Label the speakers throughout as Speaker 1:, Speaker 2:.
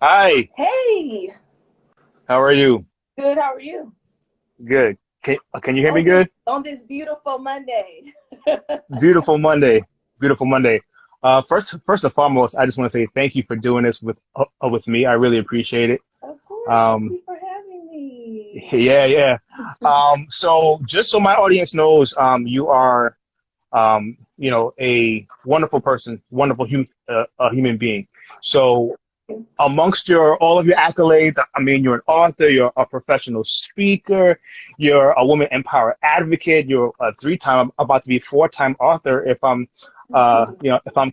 Speaker 1: Hi,
Speaker 2: Hey,
Speaker 1: how are you?
Speaker 2: good. How are you
Speaker 1: Good. Can you hear me
Speaker 2: on this
Speaker 1: good?
Speaker 2: beautiful Monday?
Speaker 1: Beautiful Monday. Beautiful Monday. First and foremost, I just want to say thank you for doing this with me. I really appreciate it.
Speaker 2: Of course. Thank
Speaker 1: Um,
Speaker 2: you for having me.
Speaker 1: yeah, yeah. So just so my audience knows, you are, a wonderful person, a human being. So amongst your all of your accolades, I mean, you're an author, you're a professional speaker, you're a woman empower advocate, you're a three-time, about to be four-time author, if I'm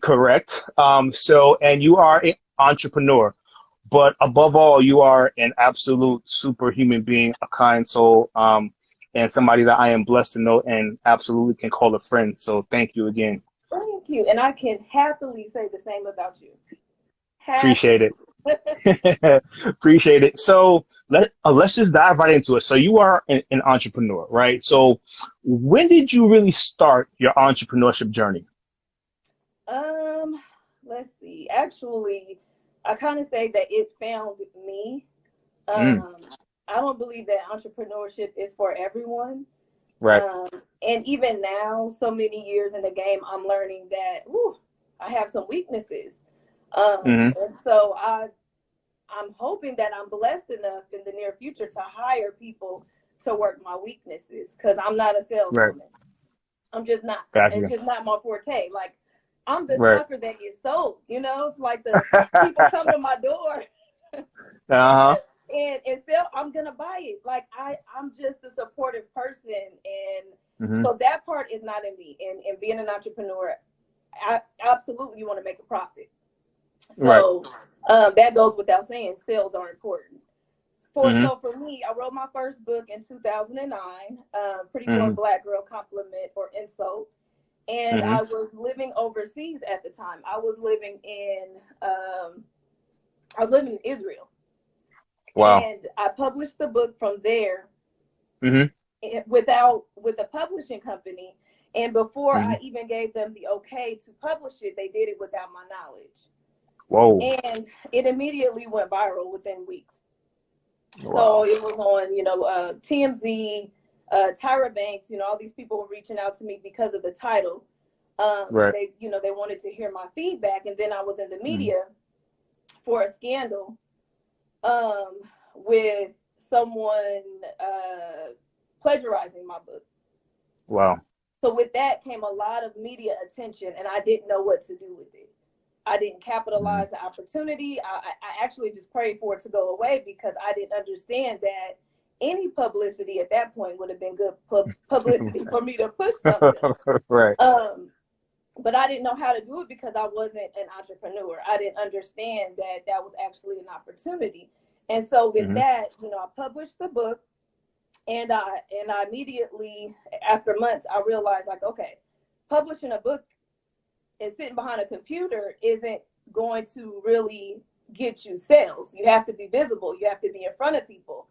Speaker 1: correct. And you are an entrepreneur, but above all, you are an absolute superhuman being, a kind soul, and somebody that I am blessed to know and absolutely can call a friend. So thank you again.
Speaker 2: Thank you. And I can happily say the same about you.
Speaker 1: Appreciate
Speaker 2: Happily.
Speaker 1: it. Appreciate it. So let's just dive right into it. So you are an entrepreneur, right? So when did you really start your entrepreneurship journey?
Speaker 2: Um, let's see. Actually, I kind of say that it found me.
Speaker 1: Mm,
Speaker 2: Um, I don't believe that entrepreneurship is for everyone.
Speaker 1: right.
Speaker 2: Um, and even now, so many years in the game, I'm learning that I have some weaknesses.
Speaker 1: Hmm.
Speaker 2: And so I'm hoping that I'm blessed enough in the near future to hire people to work my weaknesses because I'm not a
Speaker 1: Right.
Speaker 2: saleswoman. I'm just not. It's
Speaker 1: Gotcha.
Speaker 2: just not my forte. Like I'm the
Speaker 1: Right.
Speaker 2: sucker that gets sold. Like the people come to my door
Speaker 1: Uh-huh.
Speaker 2: and sell. I'm gonna buy it. Like I'm just a supportive person, and
Speaker 1: Hmm.
Speaker 2: so that part is not in me. And being an entrepreneur, I absolutely you want to make a profit.
Speaker 1: Right.
Speaker 2: So that goes without saying. Sales are important.
Speaker 1: Hmm.
Speaker 2: For me, I wrote my first book in 2009, Pretty Boy
Speaker 1: Hmm.
Speaker 2: Black Girl Compliment or Insult, and
Speaker 1: Hmm.
Speaker 2: I was living overseas at the time. I was living in Israel,
Speaker 1: Wow.
Speaker 2: and I published the book from there
Speaker 1: Hmm.
Speaker 2: with a publishing company. And before
Speaker 1: Hmm.
Speaker 2: I even gave them the okay to publish it, they did it without my knowledge,
Speaker 1: Whoa.
Speaker 2: and it immediately went viral within weeks. So
Speaker 1: Wow.
Speaker 2: it was on, TMZ, Tyra Banks, all these people were reaching out to me because of the title. And
Speaker 1: Right.
Speaker 2: they wanted to hear my feedback. And then I was in the
Speaker 1: Hmm.
Speaker 2: media for a scandal um, with someone plagiarizing my book.
Speaker 1: Wow.
Speaker 2: So with that came a lot of media attention, and I didn't know what to do with it. I didn't
Speaker 1: Hmm.
Speaker 2: capitalize the opportunity. I actually just prayed for it to go away because I didn't understand that any publicity at that point would have been good publicity for me to push something.
Speaker 1: Right.
Speaker 2: Um, but I didn't know how to do it because I wasn't an entrepreneur. I didn't understand that that was actually an opportunity. And so with
Speaker 1: Hmm.
Speaker 2: that, I published the book, and I immediately after months I realized like, okay, publishing a book and sitting behind a computer isn't going to really get you sales. You have to be visible. You have to be in front of people.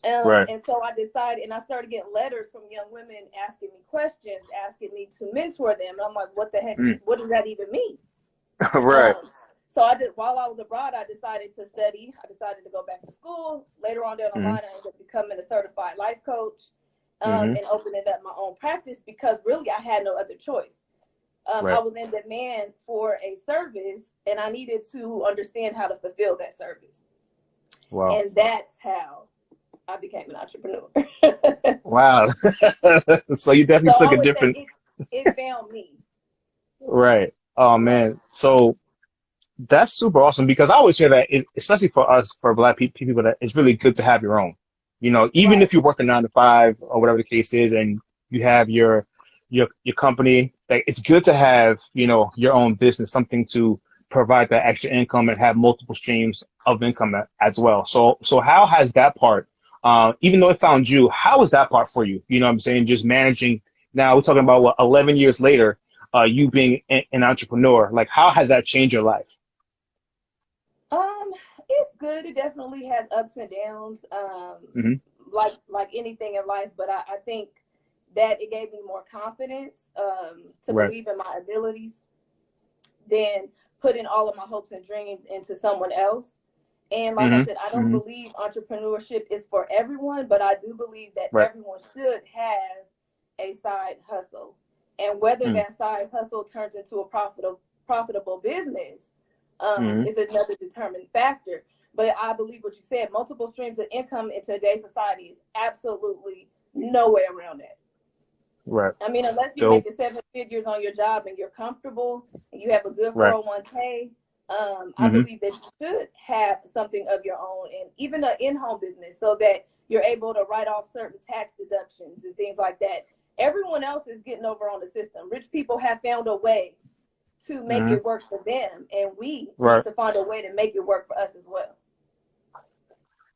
Speaker 1: Right.
Speaker 2: And so I decided, and I started getting letters from young women asking me questions, asking me to mentor them. And I'm like, what the heck?
Speaker 1: Mm.
Speaker 2: What does that even mean?
Speaker 1: Right.
Speaker 2: Um, so I did. While I was abroad, I decided to study. I decided to go back to school. Later on down the
Speaker 1: Hmm.
Speaker 2: line, I ended up becoming a certified life coach
Speaker 1: Hmm.
Speaker 2: and opening up my own practice because really I had no other choice. I
Speaker 1: Right.
Speaker 2: was in demand for a service, and I needed to understand how to fulfill that service.
Speaker 1: Wow.
Speaker 2: And that's how I became an entrepreneur.
Speaker 1: Wow. So you
Speaker 2: So
Speaker 1: definitely
Speaker 2: I
Speaker 1: took a
Speaker 2: always say
Speaker 1: different,
Speaker 2: it found me.
Speaker 1: right. Oh
Speaker 2: Yeah.
Speaker 1: man. So that's super awesome because I always hear that, especially for us, for Black people, that it's really good to have your own. Even
Speaker 2: Right.
Speaker 1: if you work a 9 to 5 or whatever the case is, and you have your company, like it's good to have, your own business, something to provide that extra income and have multiple streams of income as well. So how has that part, even though it found you, how was that part for you? You know what I'm saying? Just managing. Now we're talking about what 11 years later, you being an entrepreneur. Like, how has that changed your life?
Speaker 2: Um, it's good. It definitely has ups and downs.
Speaker 1: Hmm.
Speaker 2: Like anything in life, but I think that it gave me more confidence to
Speaker 1: Right.
Speaker 2: believe in my abilities than putting all of my hopes and dreams into someone else. And like I
Speaker 1: Mm-hmm.
Speaker 2: said, I don't
Speaker 1: Mm-hmm.
Speaker 2: believe entrepreneurship is for everyone, but I do believe that
Speaker 1: Right.
Speaker 2: everyone should have a side hustle. And whether
Speaker 1: Mm-hmm.
Speaker 2: that side hustle turns into a profitable business
Speaker 1: Mm-hmm.
Speaker 2: is another determining factor. But I believe what you said, multiple streams of income in today's society is absolutely no way around that.
Speaker 1: Right.
Speaker 2: I mean, unless you're
Speaker 1: Dope.
Speaker 2: making 7 figures on your job and you're comfortable and you have a good
Speaker 1: Right.
Speaker 2: 401k, I
Speaker 1: Mm-hmm.
Speaker 2: believe that you should have something of your own and even an in-home business so that you're able to write off certain tax deductions and things like that. Everyone else is getting over on the system. Rich people have found a way to make
Speaker 1: Mm-hmm.
Speaker 2: it work for them, and we need
Speaker 1: Right.
Speaker 2: to find a way to make it work for us as well.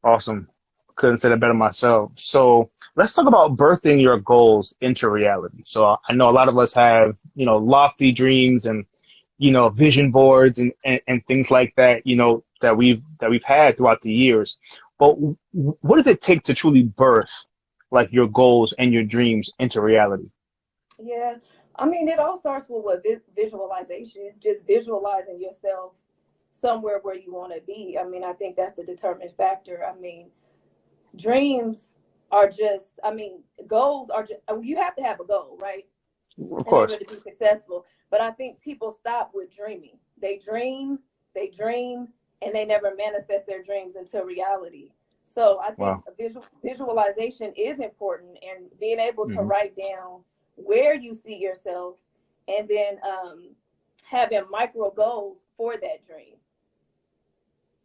Speaker 1: Awesome. Couldn't say that better myself. So let's talk about birthing your goals into reality. So I know a lot of us have, lofty dreams and, vision boards and things like that, that we've had throughout the years. But what does it take to truly birth like your goals and your dreams into reality?
Speaker 2: Yeah, I mean, it all starts with what visualization, just visualizing yourself somewhere where you want to be. I mean, I think that's the determining factor. I mean, dreams are just, I mean, goals are just, you have to have a goal, right?
Speaker 1: Of
Speaker 2: In
Speaker 1: course.
Speaker 2: order to be successful. But I think people stop with dreaming. They dream, and they never manifest their dreams into reality. So I think
Speaker 1: Wow.
Speaker 2: visualization is important, and being able to
Speaker 1: Mm-hmm.
Speaker 2: write down where you see yourself, and then having micro goals for that dream.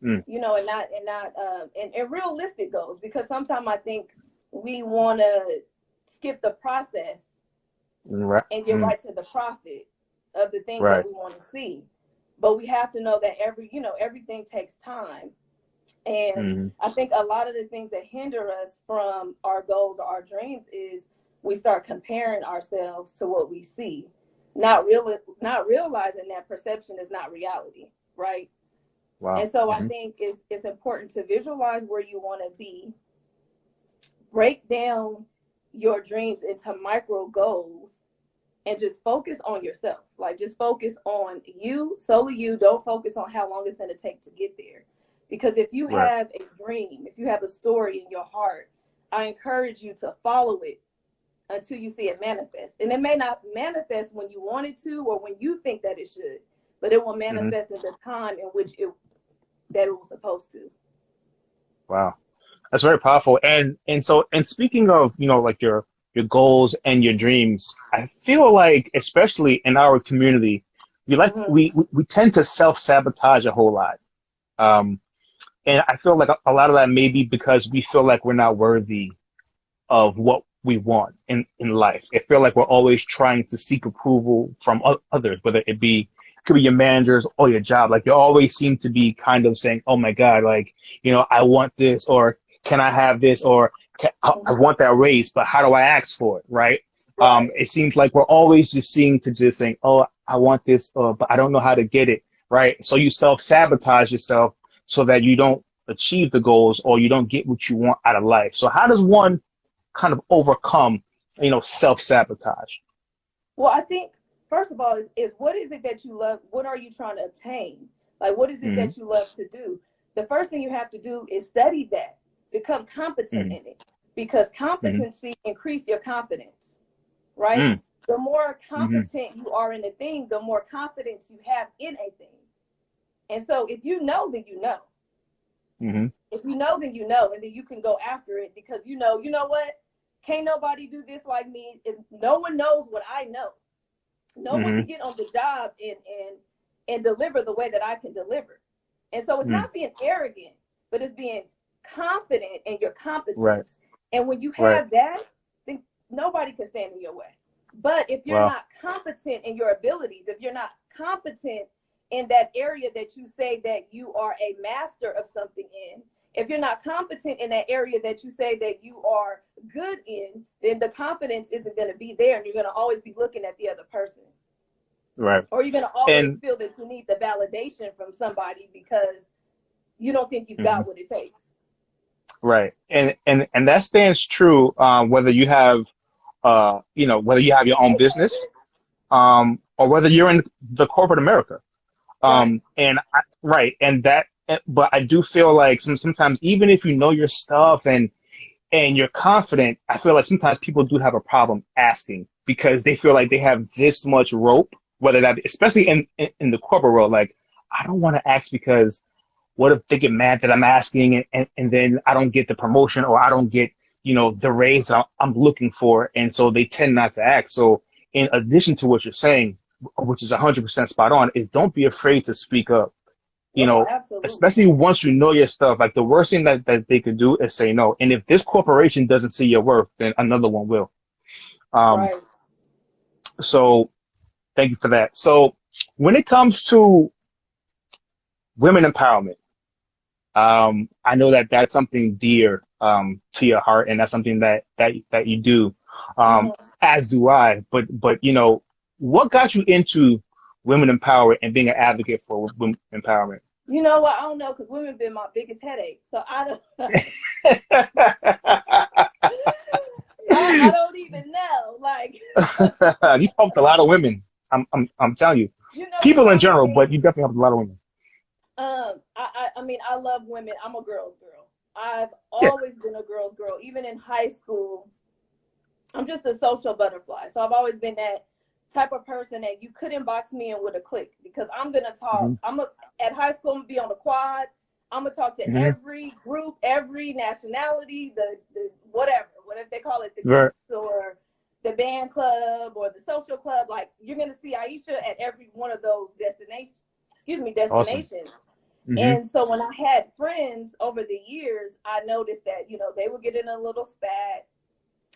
Speaker 1: Mm.
Speaker 2: And realistic goals, because sometimes I think we want to skip the process
Speaker 1: Right.
Speaker 2: and get right to the profit of the things that
Speaker 1: Right.
Speaker 2: we want to see. But we have to know that everything takes time. And
Speaker 1: Mm-hmm.
Speaker 2: I think a lot of the things that hinder us from our goals or our dreams is we start comparing ourselves to what we see, not realizing that perception is not reality, right?
Speaker 1: Wow.
Speaker 2: And so I
Speaker 1: Mm-hmm.
Speaker 2: think it's important to visualize where you want to be, break down your dreams into micro goals, and just focus on yourself. Like, just focus on you, solely you. Don't focus on how long it's going to take to get there. Because if you
Speaker 1: Right.
Speaker 2: have a dream, if you have a story in your heart, I encourage you to follow it until you see it manifest. And it may not manifest when you want it to or when you think that it should, but it will
Speaker 1: Mm-hmm.
Speaker 2: manifest in the time in which that it was supposed to.
Speaker 1: Wow. That's very powerful. And speaking of, like your goals and your dreams, I feel like, especially in our community,
Speaker 2: Mm-hmm.
Speaker 1: we tend to self-sabotage a whole lot. Um, and I feel like a lot of that may be because we feel like we're not worthy of what we want in life. I feel like we're always trying to seek approval from others, whether could be your managers or your job. Like, you always seem to be kind of saying, oh my God, like, I want this, or can I have this, or I
Speaker 2: Mm-hmm.
Speaker 1: want that raise, but how do I ask for it? Right.
Speaker 2: Right.
Speaker 1: It seems like we're always just saying, oh, I want this, but I don't know how to get it. Right. So you self-sabotage yourself so that you don't achieve the goals or you don't get what you want out of life. So how does one kind of overcome, self-sabotage?
Speaker 2: Well, I think first of all is what is it that you love? What are you trying to obtain? Like, what is it
Speaker 1: Mm-hmm.
Speaker 2: that you love to do? The first thing you have to do is study that, become competent
Speaker 1: Mm-hmm.
Speaker 2: in it, because
Speaker 1: Mm-hmm.
Speaker 2: competency increase your confidence, right? The more
Speaker 1: Mm-hmm.
Speaker 2: competent you are in a thing, the more confidence you have in a thing. And so if you know, then you know.
Speaker 1: Mm-hmm.
Speaker 2: If you know, then you know, and then you can go after it because you know what? Can't nobody do this like me. If no one knows what I know. No one can
Speaker 1: Mm-hmm.
Speaker 2: get on the job and deliver the way that I can deliver. And so it's
Speaker 1: Mm-hmm.
Speaker 2: not being arrogant, but it's being confident in your
Speaker 1: Right.
Speaker 2: competence. And when you
Speaker 1: Right.
Speaker 2: have that, then nobody can stand in your way. But if you're
Speaker 1: Wow.
Speaker 2: not competent in your abilities, if you're not competent in that area that you say that you are a master of something in, if you're not competent in that area that you say that you are good in, then the confidence isn't going to be there, and you're going to always be looking at the other person.
Speaker 1: Right.
Speaker 2: Or you're going to always
Speaker 1: And
Speaker 2: feel that you need the validation from somebody because you don't think you've
Speaker 1: mm-hmm.
Speaker 2: got what it takes.
Speaker 1: Right. And that stands true, whether you have whether you have your own business, or whether you're in the corporate America.
Speaker 2: Right.
Speaker 1: Right. And that but I do feel like sometimes even if you know your stuff and you're confident, I feel like sometimes people do have a problem asking because they feel like they have this much rope, whether that, especially in the corporate world, like, I don't want to ask because what if they get mad that I'm asking and then I don't get the promotion or I don't get, the raise I'm looking for. And so they tend not to ask. So in addition to what you're saying, which is 100% spot on, is don't be afraid to speak up.
Speaker 2: Absolutely.
Speaker 1: Especially once you know your stuff, like the worst thing that they could do is say no. And if this corporation doesn't see your worth, then another one will.
Speaker 2: Right.
Speaker 1: So thank you for that. So when it comes to women empowerment, I know that that's something dear to your heart, and that's something that you do, as do I. But what got you into women empowerment and being an advocate for women empowerment?
Speaker 2: You know what? I don't know, because women been my biggest headache. So I don't. I don't even know. Like,
Speaker 1: you helped a lot of women. I'm telling you, people in general, but you definitely helped a lot of women.
Speaker 2: I mean, I love women. I'm a girl's girl. I've always been a girl's girl. Even in high school, I'm just a social butterfly. So I've always been that type of person that you couldn't box me in with a clique, because I'm going to talk. At high school, I'm going to be on the quad. I'm going to talk to every group, every nationality, the whatever they call it, the groups or the band club or the social club. Like, you're going to see Aisha at every one of those destinations. Awesome. And so when I had friends over the years, I noticed that, they would get in a little spat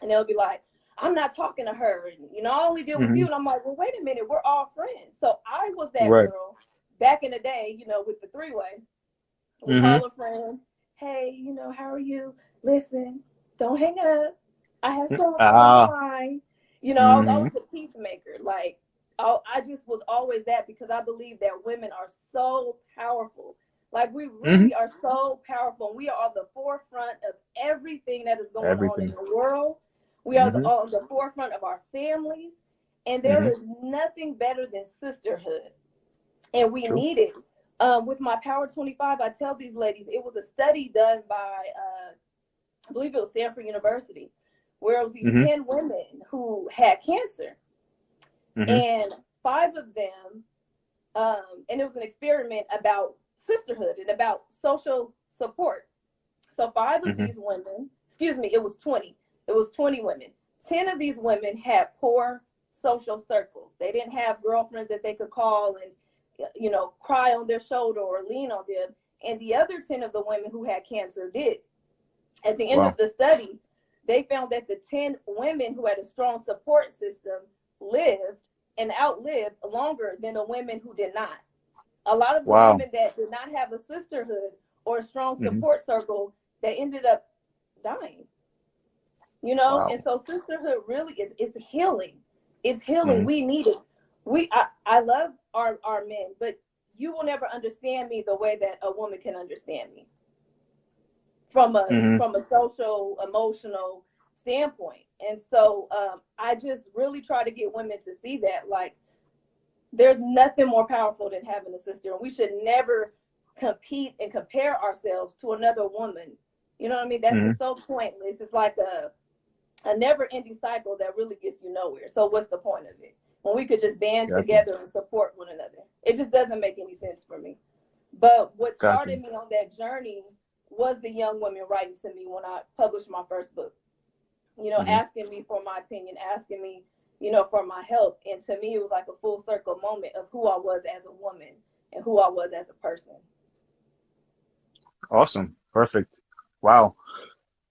Speaker 2: and they'll be like, I'm not talking to her. And, I only deal with you. And I'm like, well, wait a minute. We're all friends. So I was that girl back in the day, with the three-way. We call a friend. Hey, how are you? Listen, don't hang up. I have so much time. I was always a peacemaker. Like, I just was always that, because I believe that women are so powerful. Like, we really are so powerful. We are on the forefront of everything that is going on in the world. We are on the forefront of our families. And there is nothing better than sisterhood. And we need it. With my Power 25, I tell these ladies, it was a study done by, I believe it was Stanford University, where it was these 10 women who had cancer. And 5 of them, and it was an experiment about sisterhood and about social support. So 5 of these women, it was 20. It was 20 women. 10 of these women had poor social circles. They didn't have girlfriends that they could call and, cry on their shoulder or lean on them. And the other 10 of the women who had cancer did. At the end of the study, they found that the 10 women who had a strong support system lived and outlived longer than the women who did not. A lot of the women that did not have a sisterhood or a strong support circle, they ended up dying. And so sisterhood really is healing. It's healing. We need it. I love our men, but you will never understand me the way that a woman can understand me from a social, emotional standpoint. And so I just really try to get women to see that, like, there's nothing more powerful than having a sister. And we should never compete and compare ourselves to another woman. You know what I mean? That's just so pointless. It's like a never-ending cycle that really gets you nowhere. So what's the point of it? When we could just band together and support one another. It just doesn't make any sense for me. But what started me on that journey was the young women writing to me when I published my first book. Asking me for my opinion, asking me, for my help. And to me, it was like a full circle moment of who I was as a woman and who I was as a person.
Speaker 1: Awesome. Perfect. Wow.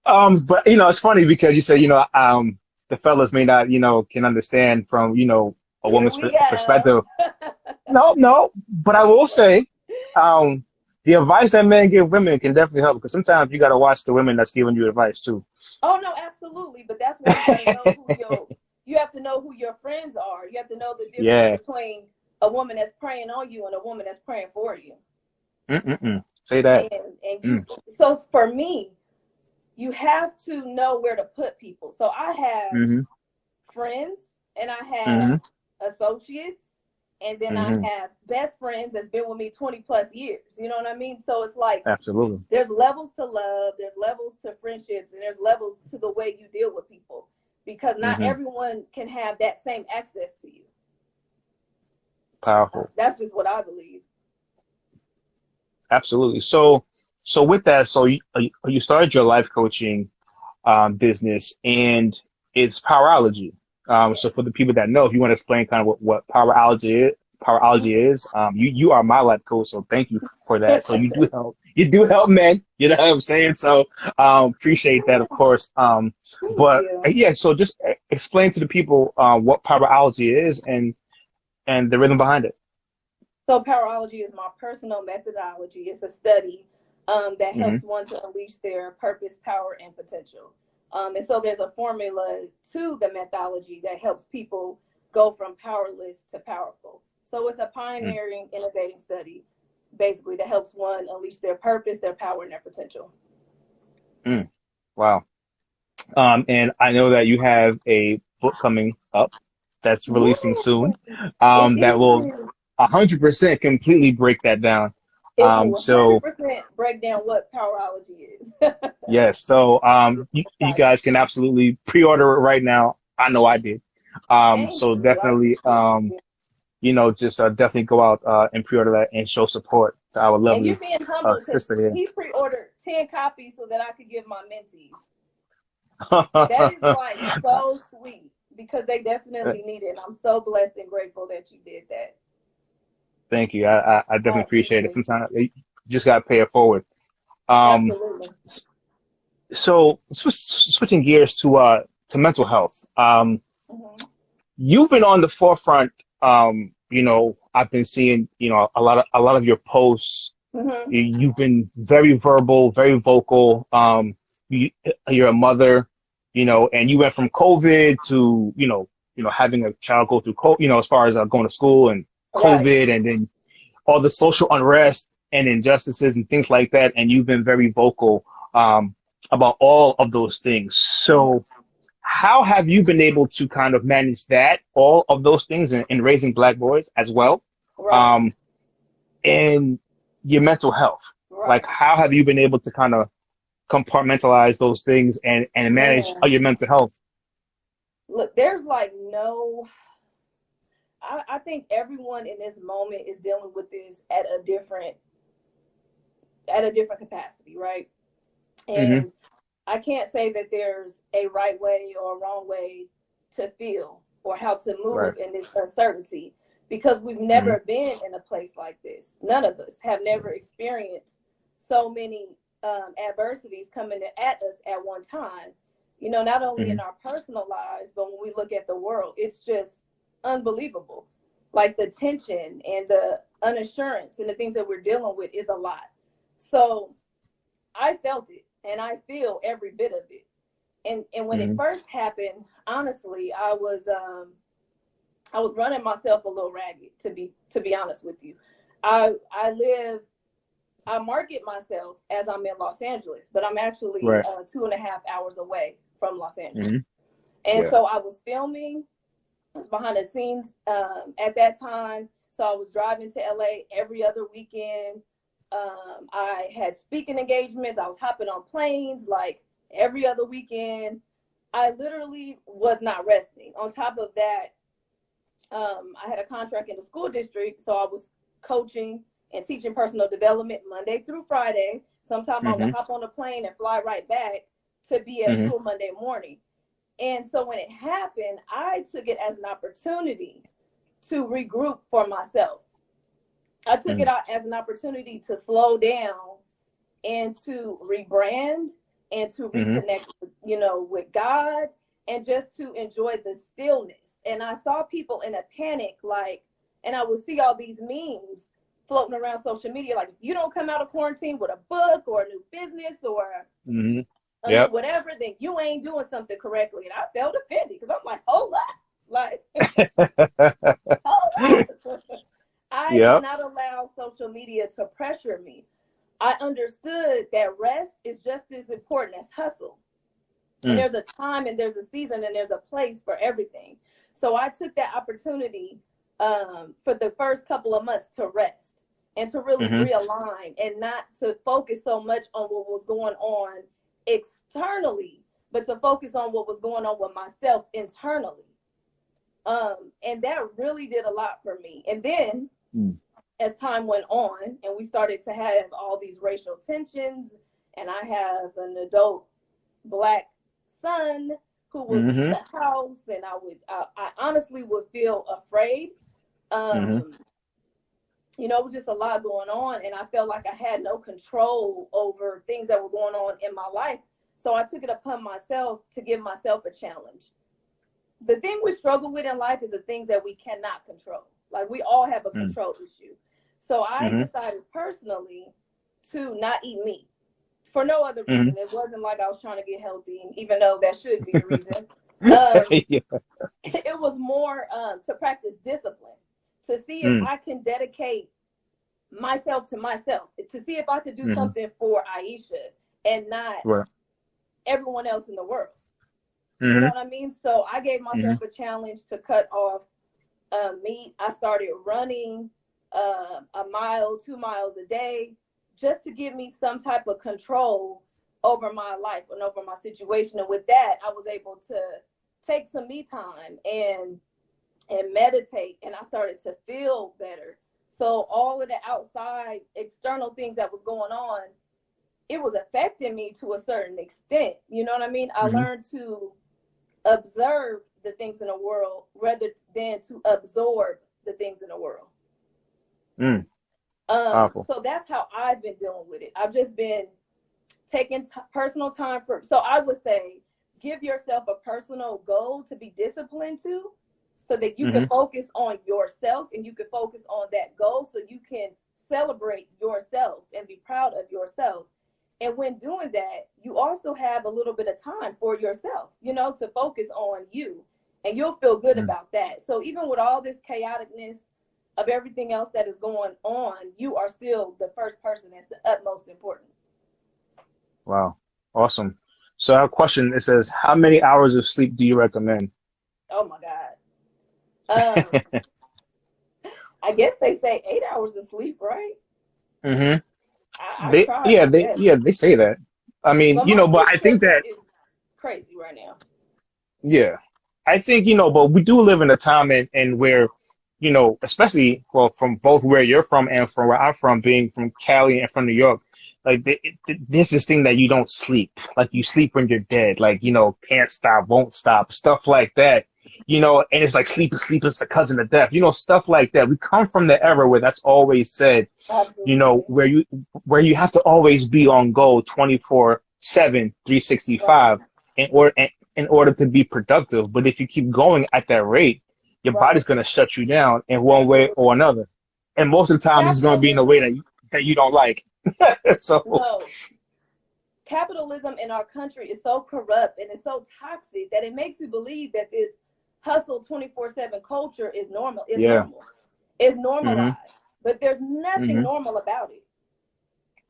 Speaker 1: But, it's funny because you said, the fellas may not, can understand from, a woman's perspective. No, but I will say, the advice that men give women can definitely help, because sometimes you got to watch the women that's giving you advice too.
Speaker 2: Oh no, absolutely. But that's why you have to know who your friends are. You have to know the difference between a woman that's praying on you and a woman that's praying for you.
Speaker 1: Say that.
Speaker 2: So for me, you have to know where to put people. So I have friends and I have associates And then I
Speaker 1: Mm-hmm.
Speaker 2: have best friends that's been with me 20 plus years. You know what I mean? So it's like
Speaker 1: Absolutely.
Speaker 2: there's levels to love, there's levels to friendships, and there's levels to the way you deal with people, because not
Speaker 1: Mm-hmm.
Speaker 2: everyone can have that same access to you.
Speaker 1: Powerful.
Speaker 2: That's just what I believe.
Speaker 1: Absolutely. So with that, so you started your life coaching business, and it's Powerology. So
Speaker 2: Yes.
Speaker 1: for the people that know, if you want to explain kind of what Powerology is, you are my life coach, so thank you for that. So you do help men, you know what I'm saying? So appreciate that, of course.
Speaker 2: Thank
Speaker 1: But
Speaker 2: you.
Speaker 1: yeah, so just explain to the people what Powerology is and the rhythm behind it.
Speaker 2: So Powerology is my personal methodology. It's a study that
Speaker 1: Hmm.
Speaker 2: helps one to unleash their purpose, power, and potential. And so there's a formula to the methodology that helps people go from powerless to powerful. So it's a pioneering, innovating study, basically, that helps one unleash their purpose, their power, and their potential.
Speaker 1: Mm. Wow. And I know that you have a book coming up that's
Speaker 2: Yeah,
Speaker 1: releasing soon,
Speaker 2: it
Speaker 1: that will
Speaker 2: is.
Speaker 1: 100% completely break that down.
Speaker 2: It will
Speaker 1: So
Speaker 2: 100% break down what Powerology is.
Speaker 1: yes, so you
Speaker 2: Excited.
Speaker 1: guys can absolutely pre-order it right now. I know I did.
Speaker 2: Thank
Speaker 1: So
Speaker 2: you. I
Speaker 1: definitely,
Speaker 2: appreciate it.
Speaker 1: just definitely go out and pre-order that and show support to our
Speaker 2: And you're
Speaker 1: lovely
Speaker 2: being humble because
Speaker 1: sister here.
Speaker 2: he pre-ordered 10 copies so that I could give my mentees. That is like so sweet because they definitely need it. And I'm so blessed and grateful that you did that.
Speaker 1: Thank you. I
Speaker 2: I
Speaker 1: definitely appreciate it.
Speaker 2: appreciate you.
Speaker 1: Sometimes you just gotta pay it forward. Um,
Speaker 2: Absolutely.
Speaker 1: So switching gears to mental health.
Speaker 2: Mm-hmm.
Speaker 1: You've been on the forefront. I've been seeing a lot of your posts.
Speaker 2: Mm-hmm.
Speaker 1: You've been very verbal, very vocal. You, you're a mother, and you went from COVID to having a child go through as far as going to school and
Speaker 2: Right.
Speaker 1: COVID, and then all the social unrest and injustices and things like that. And you've been very vocal about all of those things. So how have you been able to kind of manage that, all of those things in raising Black boys as well?
Speaker 2: Right.
Speaker 1: Um, and your mental health. Like,
Speaker 2: Right.
Speaker 1: how have you been able to kind of compartmentalize those things and manage
Speaker 2: Man.
Speaker 1: your mental health?
Speaker 2: Look, there's like no, I think everyone in this moment is dealing with this at a different capacity, right?
Speaker 1: Hmm.
Speaker 2: And I can't say that there's a right way or a wrong way to feel or how to
Speaker 1: Right.
Speaker 2: move in this uncertainty because we've
Speaker 1: Hmm.
Speaker 2: never been in a place like this. None of us have never experienced so many adversities coming at us at one time. Not only
Speaker 1: Hmm.
Speaker 2: in our personal lives, but when we look at the world, it's just unbelievable. Like the tension and the unassurance and the things that we're dealing with is a lot. So I felt it and I feel every bit of it. And when it
Speaker 1: Hmm.
Speaker 2: first happened, honestly, I was running myself a little ragged to be honest with you. I market myself as I'm in Los Angeles, but I'm actually
Speaker 1: Right.
Speaker 2: 2.5 hours away from Los Angeles.
Speaker 1: Hmm.
Speaker 2: And
Speaker 1: Yeah.
Speaker 2: so I was filming, I was behind the scenes at that time. So I was driving to LA every other weekend. I had speaking engagements. I was hopping on planes like every other weekend. I literally was not resting. On top of that, I had a contract in the school district, so I was coaching and teaching personal development Monday through Friday. Sometimes I would
Speaker 1: Hmm.
Speaker 2: hop on a plane and fly right back to be at
Speaker 1: Hmm.
Speaker 2: school Monday morning. And so when it happened, I took it as an opportunity to regroup for myself. I took it
Speaker 1: Hmm.
Speaker 2: out as an opportunity to slow down and to rebrand and to
Speaker 1: Hmm.
Speaker 2: reconnect with God and just to enjoy the stillness. And I saw people in a panic, like, and I would see all these memes floating around social media, like, if you don't come out of quarantine with a book or a new business or
Speaker 1: Hmm.
Speaker 2: a new
Speaker 1: Yep.
Speaker 2: whatever, then you ain't doing something correctly. And I felt offended because I'm like, hold up, like, hold up. I did
Speaker 1: Yep.
Speaker 2: not allow social media to pressure me. I understood that rest is just as important as hustle. And
Speaker 1: Mm.
Speaker 2: there's a time and there's a season and there's a place for everything. So I took that opportunity for the first couple of months to rest and to really realign and not to focus so much on what was going on externally, but to focus on what was going on with myself internally. And that really did a lot for me. And then as time went on and we started to have all these racial tensions, and I have an adult Black son who would leave the house, and I honestly would feel afraid. You know, it was just a lot going on, and I felt like I had no control over things that were going on in my life. So I took it upon myself to give myself a challenge. The thing we struggle with in life is the things that we cannot control. Like, we all have a control issue. So I decided personally to not eat meat for no other reason. It wasn't like I was trying to get healthy, even though that should be the reason. It was more to practice discipline, to see if I can dedicate myself to myself, to see if I could do something for Aisha and not everyone else in the world. You know what I mean? So I gave myself a challenge to cut off meat. I started running a mile, 2 miles a day, just to give me some type of control over my life and over my situation. And with that, I was able to take some me time and meditate, and I started to feel better. So all of the outside external things that was going on, it was affecting me to a certain extent. You know what I mean? I learned to observe the things in the world rather than to absorb the things in the world. So that's how I've been dealing with it. I've just been taking personal time for, so I would say, give yourself a personal goal to be disciplined to, so that you can focus on yourself and you can focus on that goal, so you can celebrate yourself and be proud of yourself. And when doing that, you also have a little bit of time for yourself, you know, to focus on you, and you'll feel good about that. So even with all this chaoticness of everything else that is going on, you are still the first person that's the utmost important.
Speaker 1: Wow. Awesome. So I have a question. It says, how many hours of sleep do you recommend?
Speaker 2: Oh my God. I guess they say 8 hours of sleep, right?
Speaker 1: They say that. I mean, you know, but I think that
Speaker 2: is crazy right now.
Speaker 1: Yeah, I think, you know, but we do live in a time and where, you know, especially, well, from both where you're from and from where I'm from, being from Cali and from New York, like there's this thing that you don't sleep, like you sleep when you're dead, like, you know, can't stop, won't stop, stuff like that, you know, and it's like sleep is the cousin of death, you know, stuff like that. We come from the era where that's always said,
Speaker 2: Absolutely.
Speaker 1: you know, where you have to always be on go 24/7, 365 in order to be productive. But if you keep going at that rate, your body's going to shut you down in one way or another. And most of the time, it's going to be in a way that you don't like. So
Speaker 2: no. Capitalism in our country is so corrupt and it's so toxic that it makes you believe that this hustle 24/7 culture is normal. It's normal. It's normalized. But there's nothing normal about it.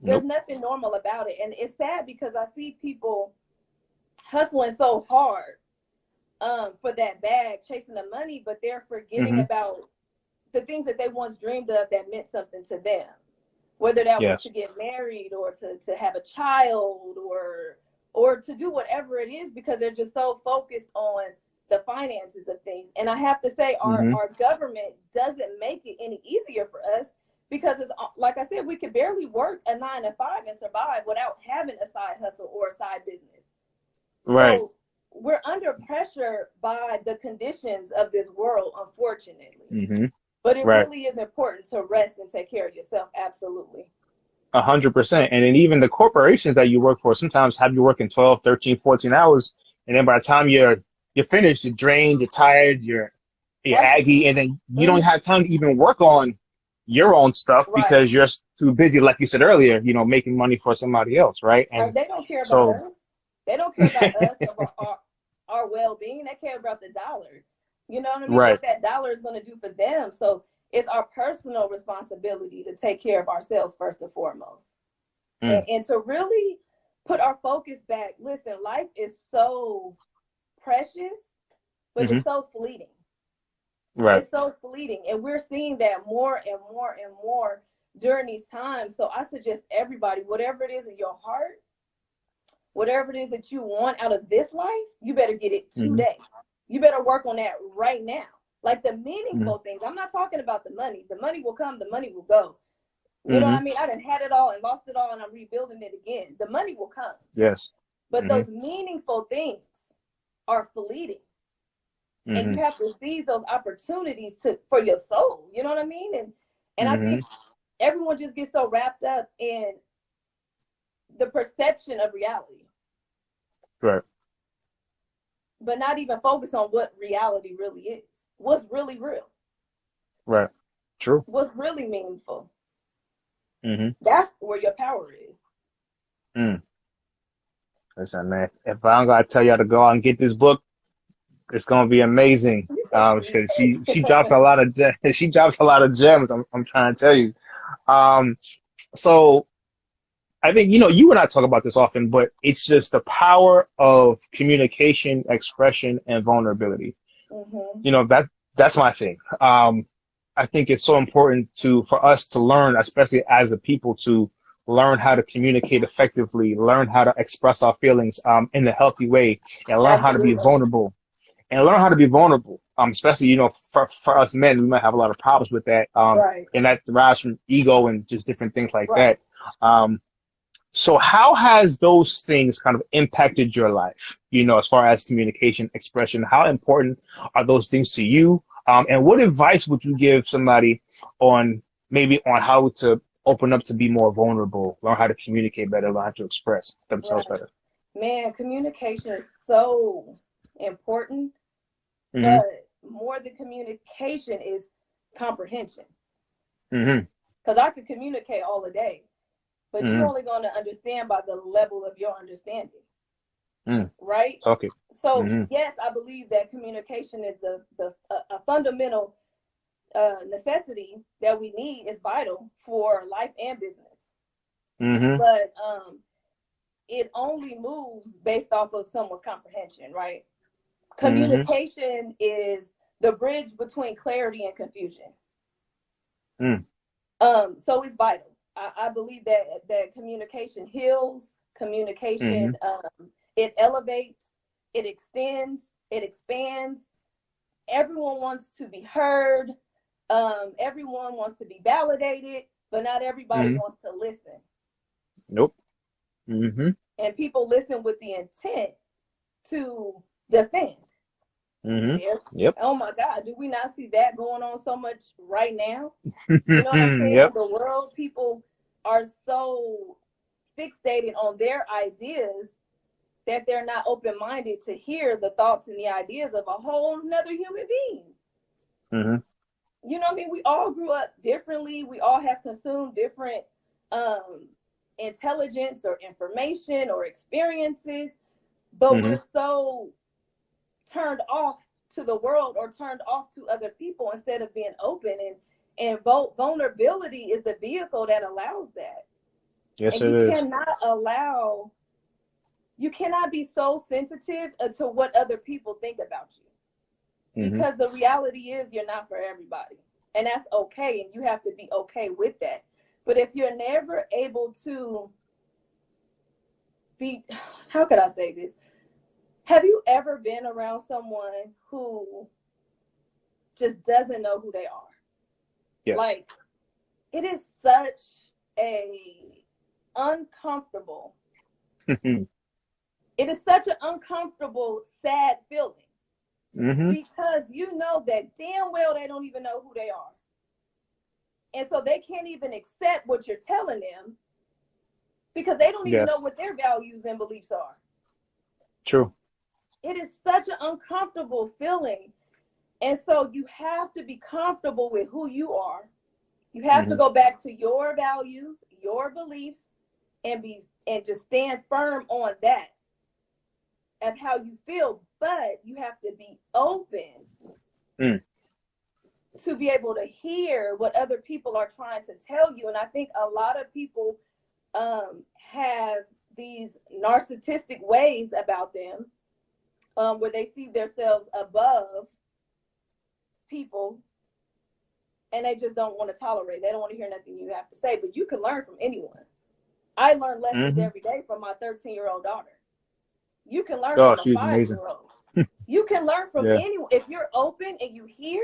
Speaker 2: There's nothing normal about it. And it's sad because I see people hustling so hard for that bag, chasing the money, but they're forgetting about the things that they once dreamed of that meant something to them. Whether that was to get married or to have a child or to do whatever it is, because they're just so focused on the finances of things. And I have to say, our government doesn't make it any easier for us, because it's, like I said, we could barely work a 9 to 5 and survive without having a side hustle or a side business.
Speaker 1: Right.
Speaker 2: So we're under pressure by the conditions of this world, unfortunately. But it really is important to rest and take care of yourself. Absolutely.
Speaker 1: 100%. And then even the corporations that you work for sometimes have you working 12, 13, 14 hours. And then by the time you're finished, you're drained, you're tired, you're aggy, and then you don't have time to even work on your own stuff because you're too busy, like you said earlier, you know, making money for somebody else, right? And
Speaker 2: they don't care about us. They don't care about us or our well-being. They care about the dollar. You know what I mean? What that dollar is going to do for them. So it's our personal responsibility to take care of ourselves first and foremost. And to really put our focus back. Listen, life is so precious, but it's so fleeting.
Speaker 1: Right.
Speaker 2: It's so fleeting. And we're seeing that more and more and more during these times. So I suggest everybody, whatever it is in your heart, whatever it is that you want out of this life, you better get it
Speaker 1: Mm-hmm.
Speaker 2: today. You better work on that right now. Like the meaningful
Speaker 1: Mm-hmm.
Speaker 2: things. I'm not talking about the money. The money will come, the money will go. You know what
Speaker 1: Mm-hmm.
Speaker 2: I mean? I done had it all and lost it all, and I'm rebuilding it again. The money will come.
Speaker 1: Yes.
Speaker 2: But
Speaker 1: Mm-hmm.
Speaker 2: those meaningful things are fleeting. And
Speaker 1: Mm-hmm.
Speaker 2: you have to seize those opportunities for your soul. You know what I mean? And I
Speaker 1: Mm-hmm.
Speaker 2: think everyone just gets so wrapped up in the perception of reality,
Speaker 1: Right.
Speaker 2: but not even focus on what reality really is. What's really real?
Speaker 1: Right. True.
Speaker 2: What's really meaningful?
Speaker 1: Mm-hmm.
Speaker 2: That's where your power is.
Speaker 1: Mm. Listen, man, if I don't gotta tell y'all to go out and get this book, it's gonna be amazing.
Speaker 2: You're so sweet.
Speaker 1: She drops a lot of she drops a lot of gems. I'm trying to tell you. Um, so I think, you and I talk about this often, but it's just the power of communication, expression, and vulnerability.
Speaker 2: Mm-hmm.
Speaker 1: That's my thing. I think it's so important for us to learn, especially as a people, to learn how to communicate effectively, learn how to express our feelings in a healthy way, and learn how to be
Speaker 2: Absolutely.
Speaker 1: vulnerable. And learn how to be vulnerable. Especially, for us men, we might have a lot of problems with that.
Speaker 2: Right.
Speaker 1: And that derives from ego and just different things like
Speaker 2: Right.
Speaker 1: that. So how has those things kind of impacted your life, as far as communication, expression? How important are those things to you? And what advice would you give somebody on how to open up to be more vulnerable, learn how to communicate better, learn how to express themselves
Speaker 2: Right.
Speaker 1: better?
Speaker 2: Man, communication is so important,
Speaker 1: Mm-hmm.
Speaker 2: but more than communication is comprehension.
Speaker 1: Mm-hmm.
Speaker 2: Because I could communicate all the day, but you're
Speaker 1: Mm-hmm.
Speaker 2: only going to understand by the level of your understanding,
Speaker 1: Mm.
Speaker 2: right?
Speaker 1: Okay.
Speaker 2: So
Speaker 1: Mm-hmm.
Speaker 2: yes, I believe that communication is a fundamental necessity that we need. Is vital for life and business,
Speaker 1: Mm-hmm.
Speaker 2: but it only moves based off of someone's comprehension, right?
Speaker 1: Mm-hmm.
Speaker 2: Communication is the bridge between clarity and confusion.
Speaker 1: Mm.
Speaker 2: So it's vital. I believe that communication heals,
Speaker 1: Mm-hmm.
Speaker 2: communication it elevates, it extends, it expands. Everyone wants to be heard. Everyone wants to be validated, but not everybody
Speaker 1: Mm-hmm.
Speaker 2: wants to listen.
Speaker 1: Nope. Mm-hmm.
Speaker 2: And people listen with the intent to defend.
Speaker 1: Mm-hmm.
Speaker 2: There's,
Speaker 1: Yep.
Speaker 2: oh my God, do we not see that going on so much right now? You know what I'm saying? In
Speaker 1: Yep.
Speaker 2: the world, people are so fixated on their ideas that they're not open-minded to hear the thoughts and the ideas of a whole nother human being.
Speaker 1: Mm-hmm.
Speaker 2: You know what I mean? We all grew up differently. We all have consumed different intelligence or information or experiences, but
Speaker 1: Mm-hmm.
Speaker 2: we're so turned off to the world or turned off to other people instead of being open, and vulnerability is the vehicle that allows that.
Speaker 1: Yes,
Speaker 2: And
Speaker 1: it is.
Speaker 2: you cannot be so sensitive to what other people think about you,
Speaker 1: Mm-hmm.
Speaker 2: because the reality is you're not for everybody, and that's okay, and you have to be okay with that. But if you're never able to be, how could I say this? Have you ever been around someone who just doesn't know who they are?
Speaker 1: Yes.
Speaker 2: Like, it is such a uncomfortable,
Speaker 1: Mm-hmm.
Speaker 2: it is such an uncomfortable, sad feeling,
Speaker 1: Mm-hmm.
Speaker 2: because you know that damn well they don't even know who they are. And so they can't even accept what you're telling them because they don't even know
Speaker 1: Yes.
Speaker 2: what their values and beliefs are.
Speaker 1: True.
Speaker 2: It is such an uncomfortable feeling. And so you have to be comfortable with who you are. You have to
Speaker 1: Mm-hmm.
Speaker 2: go back to your values, your beliefs, and just stand firm on that of how you feel. But you have to be open
Speaker 1: Mm.
Speaker 2: to be able to hear what other people are trying to tell you. And I think a lot of people have these narcissistic ways about them, where they see themselves above people and they just don't want to tolerate. They don't want to hear nothing you have to say, but you can learn from anyone. I learn lessons every day from my 13-year-old daughter. You can learn from a
Speaker 1: she's amazing.
Speaker 2: 5-year-old. You can learn from anyone. If you're open and you hear,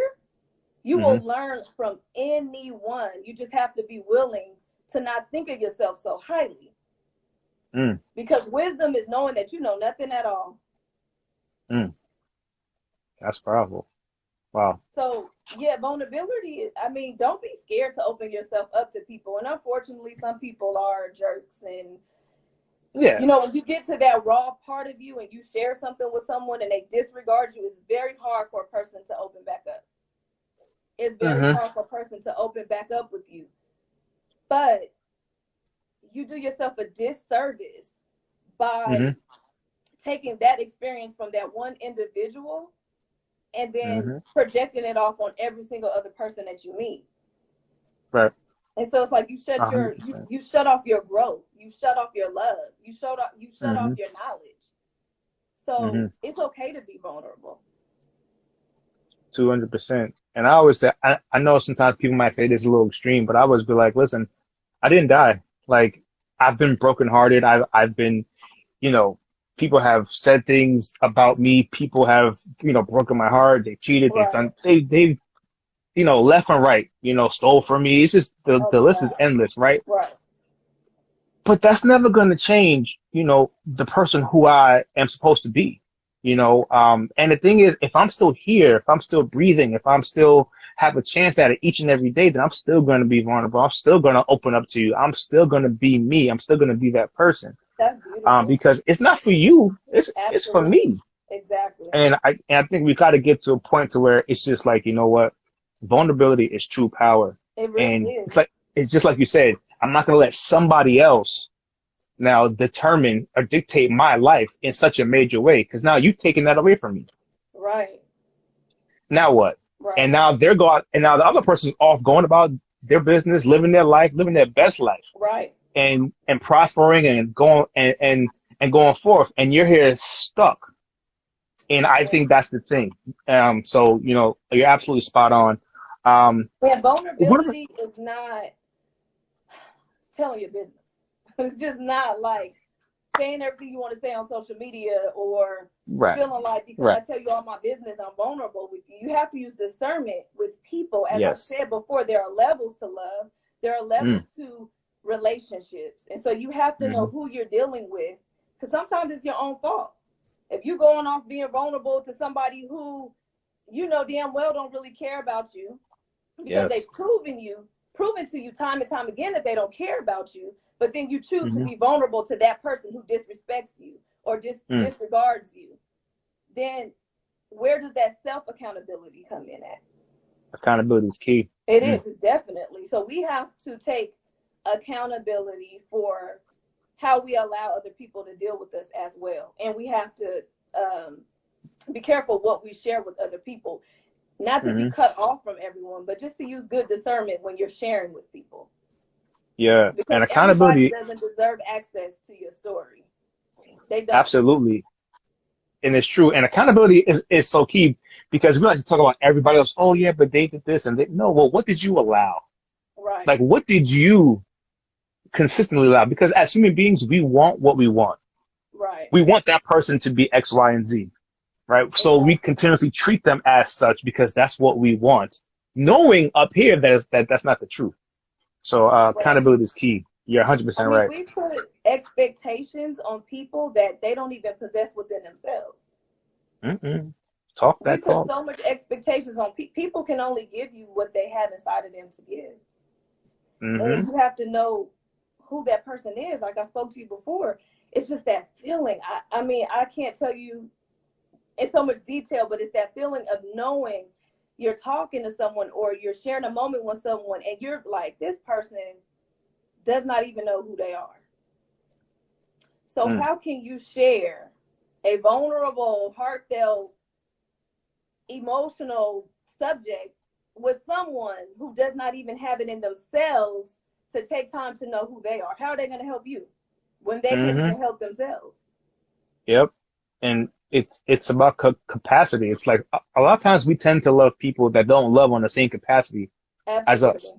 Speaker 2: you will learn from anyone. You just have to be willing to not think of yourself so highly. Because wisdom is knowing that you know nothing at all.
Speaker 1: That's powerful. Wow.
Speaker 2: So, yeah, vulnerability, I mean, don't be scared to open yourself up to people. And unfortunately, some people are jerks. And, you know, when you get to that raw part of you and you share something with someone and they disregard you, it's very hard for a person to open back up. It's very hard for a person to open back up with you. But you do yourself a disservice by taking that experience from that one individual and then projecting it off on every single other person that you meet.
Speaker 1: Right.
Speaker 2: And so it's like you shut you shut off your growth, you shut off your love, you shut off your knowledge. So it's okay to be vulnerable.
Speaker 1: 200%. And I always say, I know sometimes people might say this is a little extreme, but I always be like, listen, I didn't die. Like, I've been brokenhearted. I've been, you know, people have said things about me. People have, you know, broken my heart. They cheated. They've you know, left and right, you know, stole from me. It's just the list is endless, right?
Speaker 2: Right.
Speaker 1: But that's never going to change, you know, the person who I am supposed to be, you know. And the thing is, if I'm still here, if I'm still breathing, if I'm still have a chance at it each and every day, then I'm still going to be vulnerable. I'm still going to open up to you. I'm still going to be me. I'm still going to be that person.
Speaker 2: That's beautiful.
Speaker 1: Because it's not for you. It's for me.
Speaker 2: Exactly.
Speaker 1: And I think we got to get to a point to where it's just like, you know what? Vulnerability is true power.
Speaker 2: It really is.
Speaker 1: It's just like you said, I'm not going to let somebody else now determine or dictate my life in such a major way, because now you've taken that away from me.
Speaker 2: Right.
Speaker 1: Now what?
Speaker 2: Right.
Speaker 1: And now now the other person's off going about their business, living their life, living their best life.
Speaker 2: Right.
Speaker 1: And prospering and going and going forth, and you're here stuck. And I think that's the thing. So, you know, you're absolutely spot on.
Speaker 2: Vulnerability is not telling your business. It's just not like saying everything you want to say on social media or feeling like because I tell you all my business, I'm vulnerable with you. You have to use discernment with people. As I said before, there are levels to love. There are levels to relationships. And so you have to know who you're dealing with, because sometimes it's your own fault. If you're going off being vulnerable to somebody who you know damn well don't really care about you, because they've proven to you time and time again that they don't care about you, but then you choose to be vulnerable to that person who disrespects you or disregards you, then where does that self-accountability come in at?
Speaker 1: Accountability is key.
Speaker 2: It is, it's definitely. So we have to take accountability for how we allow other people to deal with us as well. And we have to be careful what we share with other people. Not to be cut off from everyone, but just to use good discernment when you're sharing with people.
Speaker 1: Yeah,
Speaker 2: because
Speaker 1: and accountability
Speaker 2: doesn't deserve access to your story. They don't.
Speaker 1: Absolutely. And it's true. And accountability is so key, because we like to talk about everybody else. Oh, yeah, but they did this and they no. Well, what did you allow?
Speaker 2: Right.
Speaker 1: Like, what did you consistently allow? Because as human beings, we want what we want.
Speaker 2: Right.
Speaker 1: We want that person to be X, Y, and Z. Right. So we continuously treat them as such because that's what we want, knowing up here that that's not the truth. So accountability is key. You're 100% right.
Speaker 2: We put expectations on people that they don't even possess within themselves.
Speaker 1: Talk that talk.
Speaker 2: We put so much expectations on people. Can only give you what they have inside of them to give. And you have to know who that person is. Like I spoke to you before, it's just that feeling. I mean, I can't tell you in so much detail, but it's that feeling of knowing you're talking to someone or you're sharing a moment with someone and you're like, this person does not even know who they are. So how can you share a vulnerable, heartfelt, emotional subject with someone who does not even have it in themselves to take time to know who they are? How are they going to help you when they can't even help themselves?
Speaker 1: Yep. And it's about capacity. It's like a lot of times we tend to love people that don't love on the same capacity as
Speaker 2: Absolutely.
Speaker 1: us.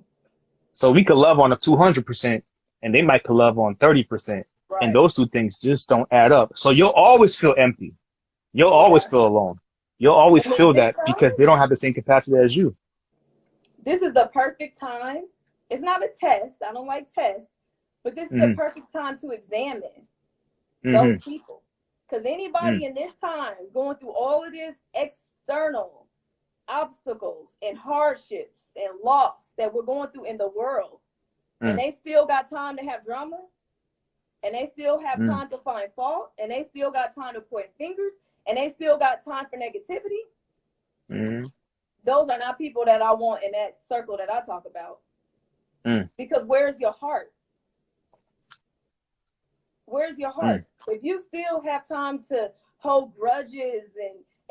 Speaker 1: So we could love on a 200% and they might could love on 30%. And
Speaker 2: Right.
Speaker 1: those two things just don't add up. So you'll always feel empty. You'll always
Speaker 2: Yeah.
Speaker 1: feel alone. You'll always
Speaker 2: And in
Speaker 1: feel
Speaker 2: this
Speaker 1: that because
Speaker 2: time,
Speaker 1: they don't have the same capacity as you.
Speaker 2: this is the perfect time. It's not a test. I don't like tests, but this is the
Speaker 1: Hmm.
Speaker 2: perfect time to examine those
Speaker 1: Hmm.
Speaker 2: people. Because anybody in this time going through all of this external obstacles and hardships and loss that we're going through in the world, and
Speaker 1: Mm.
Speaker 2: they still got time to have drama, and they still have
Speaker 1: Mm.
Speaker 2: time to find fault, and they still got time to point fingers, and they still got time for negativity,
Speaker 1: Mm.
Speaker 2: those are not people that I want in that circle that I talk about.
Speaker 1: Mm.
Speaker 2: Because where's your heart? Where's your
Speaker 1: Mm.
Speaker 2: heart? If you still have time to hold grudges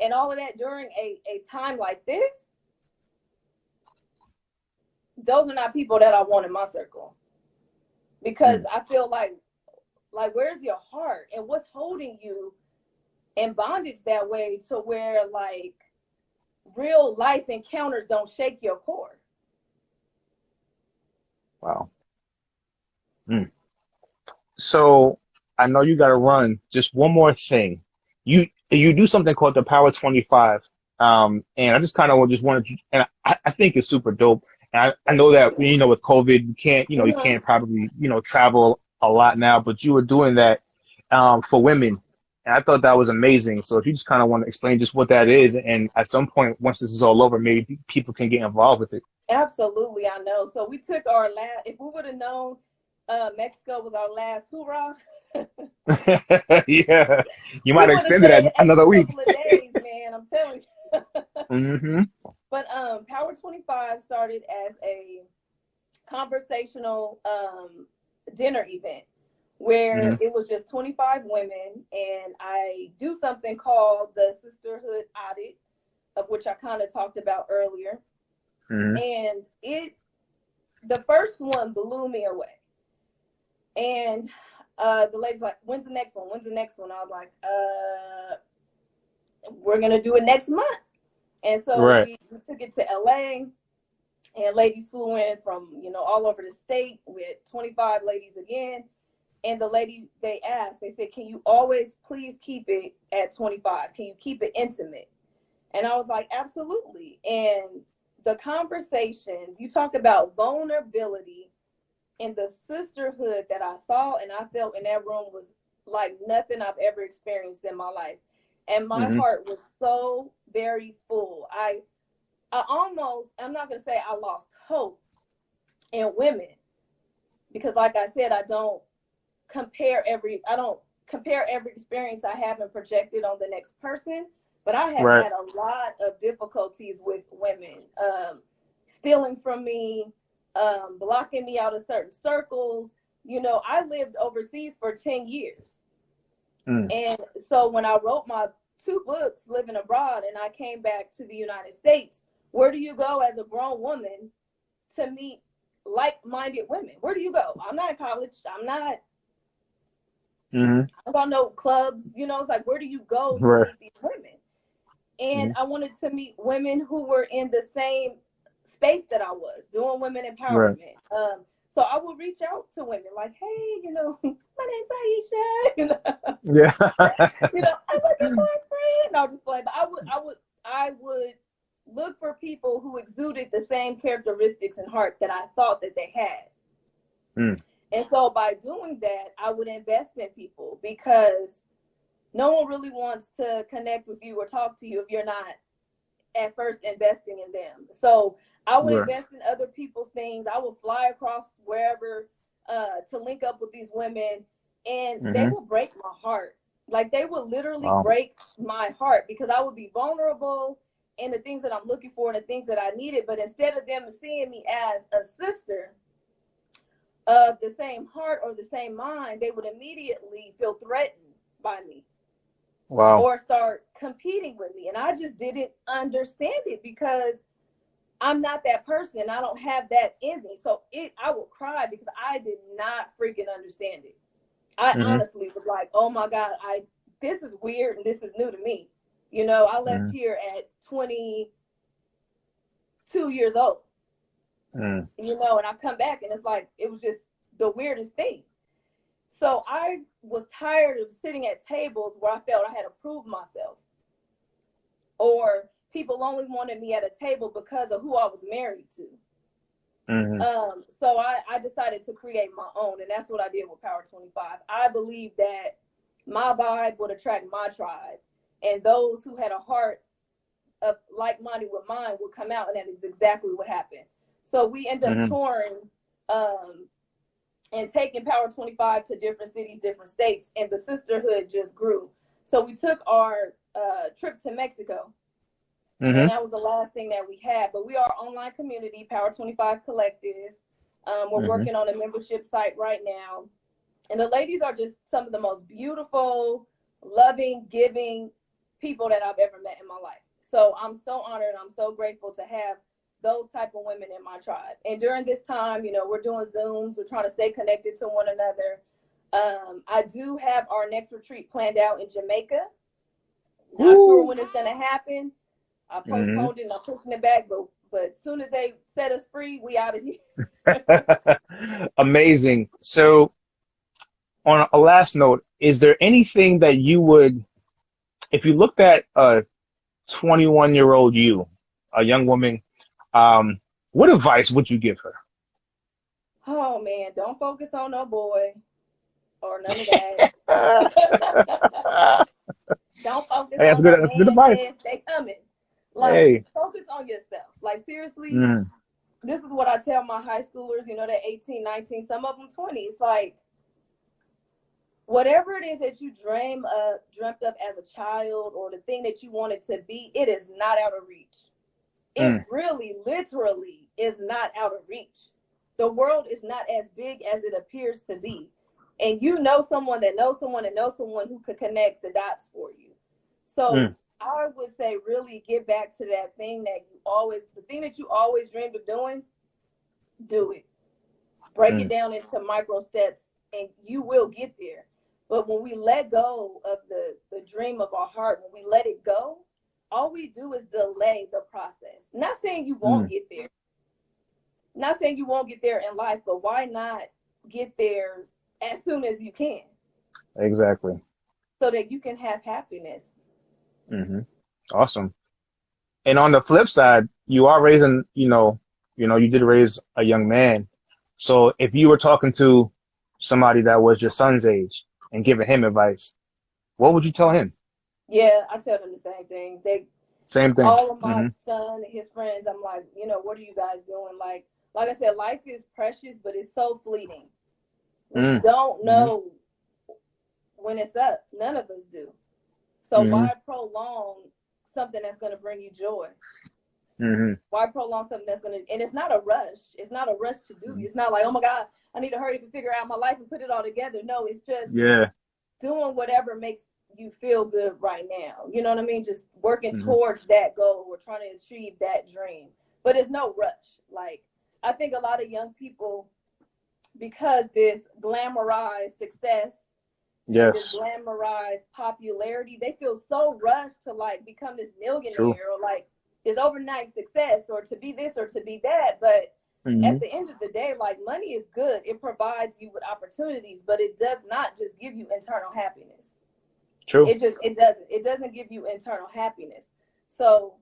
Speaker 2: and all of that during a time like this, those are not people that I want in my circle. Because I feel like where's your heart? And what's holding you in bondage that way to where like real life encounters don't shake your core?
Speaker 1: Wow. Mm. So I know you got to run. Just one more thing. You do something called the Power 25. And I just kind of just wanted to, and I think it's super dope. And I know that, with COVID, you
Speaker 2: Mm-hmm.
Speaker 1: can't probably, travel a lot now, but you were doing that, for women. And I thought that was amazing. So if you just kind of want to explain just what that is, and at some point, once this is all over, maybe people can get involved with it.
Speaker 2: Absolutely, I know. So we took our last, if we would have known Mexico was our last hoorah,
Speaker 1: Yeah. You
Speaker 2: we
Speaker 1: might have
Speaker 2: would have
Speaker 1: extended
Speaker 2: stayed
Speaker 1: that
Speaker 2: an
Speaker 1: another
Speaker 2: extra
Speaker 1: week.
Speaker 2: couple of days, man. I'm telling you.
Speaker 1: Hmm.
Speaker 2: But Power 25 started as a conversational dinner event where
Speaker 1: Hmm.
Speaker 2: it was just 25 women, and I do something called the sisterhood audit, of which I kind of talked about earlier.
Speaker 1: Hmm.
Speaker 2: And the first one blew me away. And the lady's like, when's the next one? When's the next one? I was like, we're going to do it next month. And so
Speaker 1: Right.
Speaker 2: we took it to LA, and ladies flew in from, all over the state. We had 25 ladies again. And the lady, they asked, they said, can you always please keep it at 25? Can you keep it intimate? And I was like, absolutely. And the conversations, you talk about vulnerability, and the sisterhood that I saw and I felt in that room was like nothing I've ever experienced in my life. And my
Speaker 1: Hmm.
Speaker 2: heart was so very full. I'm not going to say I lost hope in women, because like I said, I don't compare every experience I have and project it on the next person. But I have
Speaker 1: Right.
Speaker 2: had a lot of difficulties with women, stealing from me, blocking me out of certain circles. I lived overseas for 10 years.
Speaker 1: Mm.
Speaker 2: And so when I wrote my 2 books, Living Abroad, and I came back to the United States, where do you go as a grown woman to meet like-minded women? Where do you go? I'm not in college.
Speaker 1: Hmm.
Speaker 2: I don't know clubs. It's like, where do you go to
Speaker 1: Right.
Speaker 2: meet these women? And
Speaker 1: Hmm.
Speaker 2: I wanted to meet women who were in the same space that I was, doing women
Speaker 1: Right.
Speaker 2: empowerment. So I would reach out to women like, hey, my name's Aisha.
Speaker 1: Yeah.
Speaker 2: I'm looking for a friend. No, just play. But I would look for people who exuded the same characteristics and heart that I thought that they had.
Speaker 1: Mm.
Speaker 2: And so by doing that, I would invest in people, because no one really wants to connect with you or talk to you if you're not at first investing in them. So I would
Speaker 1: Right.
Speaker 2: invest in other people's things. I would fly across wherever to link up with these women, and they
Speaker 1: Hmm.
Speaker 2: will break my heart. Like, they would literally
Speaker 1: Wow.
Speaker 2: break my heart, because I would be vulnerable in the things that I'm looking for and the things that I needed. But instead of them seeing me as a sister of the same heart or the same mind, they would immediately feel threatened by me
Speaker 1: Wow.
Speaker 2: or start competing with me. And I just didn't understand it, because I'm not that person. I don't have that in me. So I would cry because I did not freaking understand it. I
Speaker 1: Hmm.
Speaker 2: honestly was like, oh my God, I this is weird and this is new to me. You know, I left
Speaker 1: Mm-hmm.
Speaker 2: here at 22 years old.
Speaker 1: Mm.
Speaker 2: You know, and I come back and it's like, it was just the weirdest thing. So I was tired of sitting at tables where I felt I had to prove myself, or people only wanted me at a table because of who I was married to.
Speaker 1: Mm-hmm.
Speaker 2: So I decided to create my own, and that's what I did with Power 25. I believe that my vibe would attract my tribe, and those who had a heart of like-minded with mine would come out, and that is exactly what happened. So we end up
Speaker 1: Mm-hmm.
Speaker 2: touring and taking Power 25 to different cities, different states, and the sisterhood just grew. So we took our trip to Mexico,
Speaker 1: Mm-hmm.
Speaker 2: and that was the last thing that we had. But we are an online community, Power 25 Collective. We're
Speaker 1: Mm-hmm.
Speaker 2: working on a membership site right now. And the ladies are just some of the most beautiful, loving, giving people that I've ever met in my life. So I'm so honored. I'm so grateful to have those type of women in my tribe. And during this time, you know, we're doing Zooms. We're trying to stay connected to one another. I do have our next retreat planned out in Jamaica. Not sure when it's going to happen. I postponed it and I'm pushing it back, but as soon as they set us free, we out of here.
Speaker 1: Amazing. So on a last note, is there anything that you would, if you looked at a 21-year-old you, a young woman, what advice would you give her?
Speaker 2: Oh man, don't focus on no boy or none of that. Don't focus
Speaker 1: Hey,
Speaker 2: on no
Speaker 1: that's good advice.
Speaker 2: man. They coming. Like,
Speaker 1: Hey.
Speaker 2: focus on yourself. Like, seriously,
Speaker 1: Mm.
Speaker 2: this is what I tell my high schoolers, you know, they're 18, 19, some of them 20. It's like, whatever it is that you dreamt up as a child, or the thing that you wanted to be, it is not out of reach. It really, literally is not out of reach. The world is not as big as it appears to be. And you know someone that knows someone that knows someone who could connect the dots for you. So I would say really get back to that thing the thing that you always dreamed of doing, do it. Break it down into micro steps and you will get there. But when we let go of the dream of our heart, when we let it go, all we do is delay the process. Not saying you won't get there. Not saying you won't get there in life, but why not get there as soon as you can?
Speaker 1: Exactly.
Speaker 2: So that you can have happiness.
Speaker 1: Mm-hmm. Awesome. And on the flip side, you are raising, you did raise a young man. So if you were talking to somebody that was your son's age and giving him advice, what would you tell him?
Speaker 2: Yeah, I tell them the same thing.
Speaker 1: Same thing.
Speaker 2: All of my son and his friends, I'm like, what are you guys doing? Like I said, life is precious, but it's so fleeting. We don't know when it's up. None of us do. So why prolong something that's going to bring you joy? Why prolong something that's going to, and it's not a rush. It's not a rush to do. It's not like, oh my God, I need to hurry up and figure out my life and put it all together. No, it's just doing whatever makes you feel good right now. You know what I mean? Just working towards that goal or trying to achieve that dream. But it's no rush. Like, I think a lot of young people, because this glamorized success, this glamorized popularity, they feel so rushed to like become this millionaire or like this overnight success or to be this or to be that. But at the end of the day, like, money is good. It provides you with opportunities, but it does not just give you internal happiness.
Speaker 1: True.
Speaker 2: It doesn't give you internal happiness. So,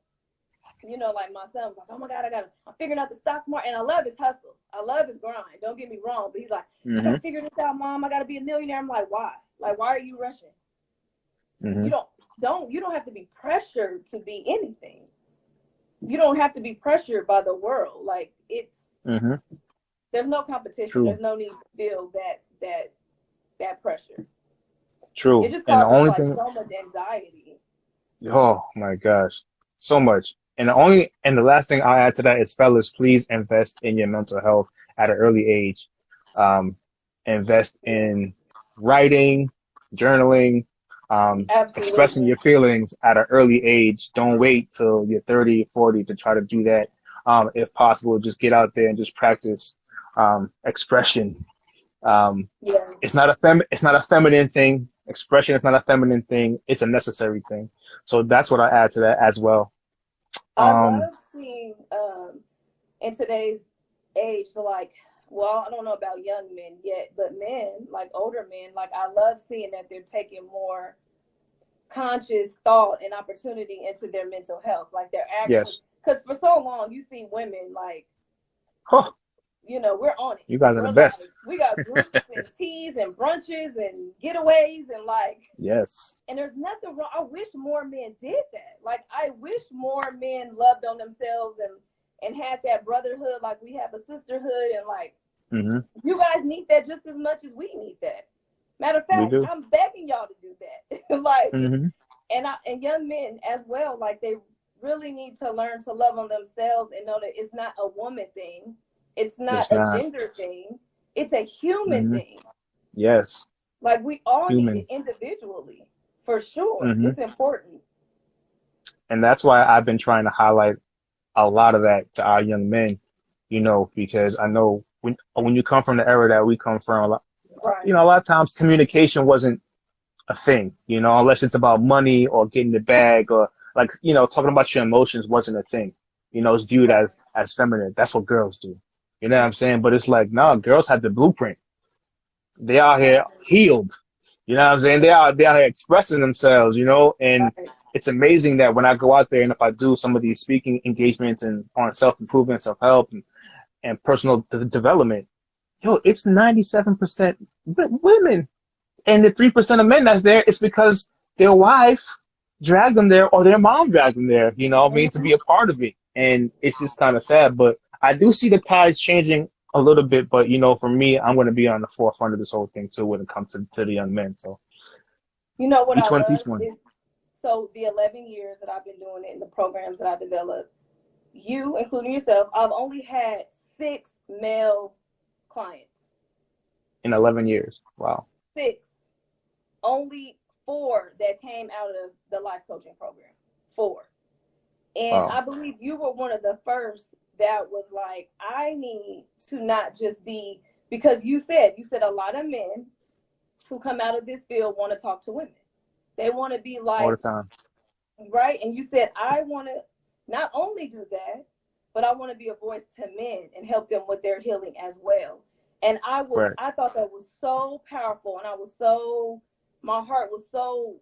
Speaker 2: like my son was like, oh my God, I'm figuring out the stock market. And I love his hustle. I love his grind. Don't get me wrong. But he's like, I gotta figure this out, Mom. I gotta be a millionaire. I'm like, why? Like, why are you rushing? You don't have to be pressured to be anything. You don't have to be pressured by the world. Like, it's there's no competition.
Speaker 1: True.
Speaker 2: There's no need to feel that pressure.
Speaker 1: True.
Speaker 2: It just
Speaker 1: And the
Speaker 2: causes
Speaker 1: only
Speaker 2: like
Speaker 1: thing,
Speaker 2: so much anxiety.
Speaker 1: oh my gosh, so much. And the last thing I add to that is, fellas, please invest in your mental health at an early age. Invest in writing, journaling, expressing your feelings at an early age. Don't wait till you're 30, 40 to try to do that. If possible, just get out there and just practice expression. It's not a feminine thing. Expression is not a feminine thing. It's a necessary thing. So that's what I add to that as well.
Speaker 2: I love seeing in today's age, like, well, I don't know about young men yet, but men, like older men, like I love seeing that they're taking more conscious thought and opportunity into their mental health. Like they're actually,
Speaker 1: Yes.
Speaker 2: because for so long you see women like,
Speaker 1: Huh.
Speaker 2: you know, we're on it.
Speaker 1: You guys are
Speaker 2: We're
Speaker 1: the
Speaker 2: like,
Speaker 1: best.
Speaker 2: we got groups and teas and brunches and getaways and like,
Speaker 1: Yes.
Speaker 2: and there's nothing wrong. I wish more men did that. Like I wish more men loved on themselves and had that brotherhood, like we have a sisterhood, and like you guys need that just as much as we need that. Matter of
Speaker 1: We
Speaker 2: fact,
Speaker 1: do.
Speaker 2: I'm begging y'all to do that. Like,
Speaker 1: Mm-hmm.
Speaker 2: and young men as well, like they really need to learn to love on themselves and know that it's not a woman thing, it's not
Speaker 1: It's
Speaker 2: a
Speaker 1: not.
Speaker 2: gender thing, it's a human
Speaker 1: Mm-hmm.
Speaker 2: thing.
Speaker 1: Yes.
Speaker 2: Like we all need
Speaker 1: Human.
Speaker 2: it individually, for sure.
Speaker 1: Mm-hmm.
Speaker 2: It's important.
Speaker 1: And that's why I've been trying to highlight a lot of that to our young men, you know, because I know when you come from the era that we come from,
Speaker 2: Right.
Speaker 1: you know, a lot of times communication wasn't a thing, you know, unless it's about money or getting the bag or like, you know, talking about your emotions wasn't a thing. You know, it's viewed
Speaker 2: Right.
Speaker 1: as feminine. That's what girls do. You know what I'm saying? But it's like, no, girls have the blueprint. They out here healed. You know what I'm saying? They out here expressing themselves, you know, and
Speaker 2: Right.
Speaker 1: it's amazing that when I go out there and if I do some of these speaking engagements and on self-improvement, self-help and personal development, yo, it's 97% women. And the 3% of men that's there, it's because their wife dragged them there or their mom dragged them there, you know what I mean, to be a part of it. And it's just kind of sad. But I do see the tides changing a little bit. But, you know, for me, I'm going to be on the forefront of this whole thing, too, when it comes to the young men. So
Speaker 2: You know what I
Speaker 1: each one
Speaker 2: love
Speaker 1: teach one.
Speaker 2: is, so the 11 years that I've been doing it and the programs that I developed, you, including yourself, I've only had 6 male clients.
Speaker 1: In 11 years. Wow.
Speaker 2: 6. Only 4 that came out of the life coaching program. 4. And
Speaker 1: Wow.
Speaker 2: I believe you were one of the first that was like, I need to not just be, because you said a lot of men who come out of this field want to talk to women. They want to be
Speaker 1: All the
Speaker 2: like,
Speaker 1: time.
Speaker 2: right? And you said, I want to not only do that, but I want to be a voice to men and help them with their healing as well. And
Speaker 1: Right.
Speaker 2: I thought that was so powerful, and my heart was so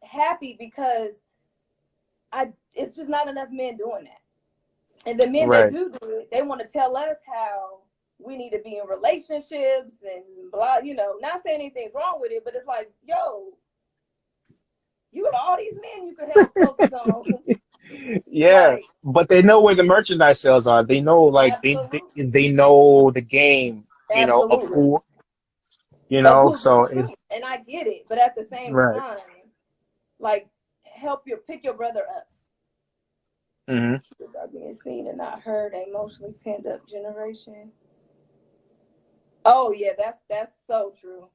Speaker 2: happy because it's just not enough men doing that. And the men that
Speaker 1: Right.
Speaker 2: do it, they want to tell us how we need to be in relationships and blah, you know, not saying anything's wrong with it, but it's like, yo, you got all these men you could help focus on.
Speaker 1: Yeah,
Speaker 2: Like,
Speaker 1: but they know where the merchandise sales are. They know, like,
Speaker 2: absolutely.
Speaker 1: they know the game, you know, of
Speaker 2: Absolutely.
Speaker 1: who, you
Speaker 2: Of
Speaker 1: know,
Speaker 2: who's in
Speaker 1: so
Speaker 2: the
Speaker 1: it's
Speaker 2: suit. And I get it. But at the same
Speaker 1: right.
Speaker 2: time, like, pick your brother up.
Speaker 1: Mm-hmm.
Speaker 2: Kids are being seen and not heard, a emotionally pinned up generation. Oh yeah, that's so true.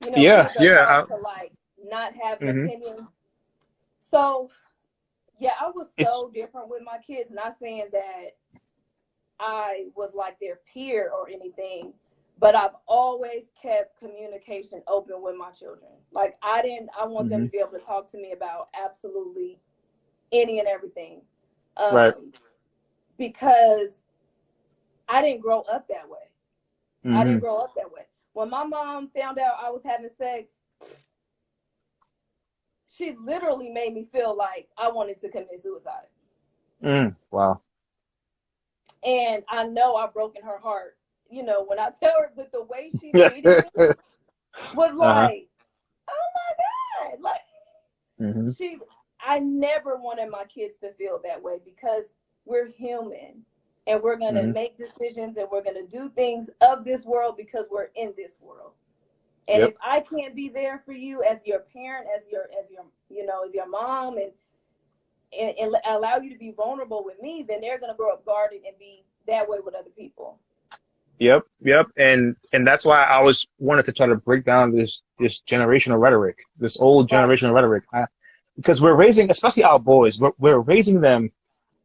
Speaker 2: You know,
Speaker 1: Yeah,
Speaker 2: kids are
Speaker 1: yeah.
Speaker 2: taught to like not have an
Speaker 1: Mm-hmm.
Speaker 2: opinion. So yeah, I was
Speaker 1: It's
Speaker 2: so different with my kids. Not saying that I was like their peer or anything, but I've always kept communication open with my children. Like I want them
Speaker 1: mm-hmm.
Speaker 2: to be able to talk to me about absolutely any and everything.
Speaker 1: Right.
Speaker 2: Because I didn't grow up that way. I
Speaker 1: Mm-hmm.
Speaker 2: didn't grow up that way. When my mom found out I was having sex, she literally made me feel like I wanted to commit suicide.
Speaker 1: Wow.
Speaker 2: And I know I've broken her heart. You know, when I tell her, but the way she treated me was
Speaker 1: Uh-huh.
Speaker 2: like, oh my God. Like,
Speaker 1: Mm-hmm.
Speaker 2: I never wanted my kids to feel that way because we're human and we're going to
Speaker 1: Mm-hmm.
Speaker 2: make decisions and we're going to do things of this world because we're in this world. And
Speaker 1: Yep.
Speaker 2: if I can't be there for you as your parent, as your, you know, as your mom and allow you to be vulnerable with me, then they're going to grow up guarded and be that way with other people.
Speaker 1: Yep. And that's why I always wanted to try to break down this generational rhetoric, this old
Speaker 2: Right.
Speaker 1: generational rhetoric. Because we're raising, especially our boys, we're raising them